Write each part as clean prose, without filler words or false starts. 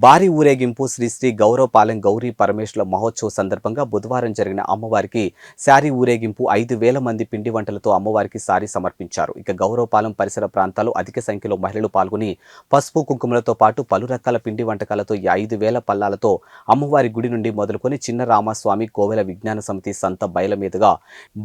భారీ ఊరేగింపు శ్రీ శ్రీ గౌరవపాలెం గౌరీ పరమేశ్వర మహోత్సవ సందర్భంగా బుధవారం జరిగిన అమ్మవారికి శారీ ఊరేగింపు 5,000 మంది పిండి వంటలతో అమ్మవారికి శారీ సమర్పించారు. ఇక గౌరవపాలెం పరిసర ప్రాంతాలు అధిక సంఖ్యలో మహిళలు పాల్గొని పసుపు కుంకుమలతో పాటు పలు రకాల పిండి వంటకాలతో 5,000 పల్లాలతో అమ్మవారి గుడి నుండి మొదలుకొని చిన్న రామస్వామి కోవెల విజ్ఞాన సమితి సంత బయల మీదుగా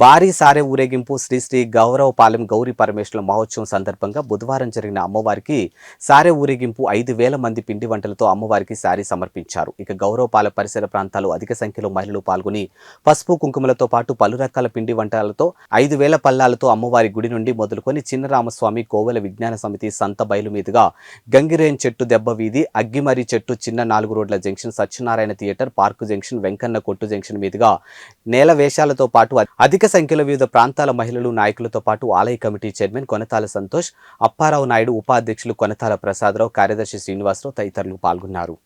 భారీ సారె ఊరేగింపు శ్రీ శ్రీ గౌరవపాలెం గౌరీ పరమేశ్వర మహోత్సవం సందర్భంగా బుధవారం జరిగిన అమ్మవారికి సారె ఊరేగింపు 5,000 మంది పిండి వంటలతో అమ్మవారికి శారీ సమర్పించారు. ఇక గౌరవపాల పరిసర ప్రాంతాలు అధిక సంఖ్యలో మహిళలు పాల్గొని పసుపు కుంకుమలతో పాటు పలు రకాల పిండి వంటలతో 5,000 పల్లాలతో అమ్మవారి గుడి నుండి మొదలుకొని చిన్నరామస్వామి కోవెల విజ్ఞాన సమితి సంత బయలు మీదుగా గంగిరేన్ చెట్టు దెబ్బ వీధి, అగ్గిమరి చెట్టు, చిన్న 4 రోడ్ల junction, Satyanarayana theatre, park junction, Venkanna కొట్టు జంక్షన్ మీదుగా నేల వేషాలతో పాటు అధిక సంఖ్యలో వివిధ ప్రాంతాల మహిళలు నాయకులతో పాటు ఆలయ కమిటీ చైర్మన్ కొనతాల సంతోష్, అప్పారావు నాయుడు, ఉపాధ్యక్షులు కొనతాల ప్రసాదరావు, కార్యదర్శి శ్రీనివాసరావు తదితరులు పాల్గొన్నారు.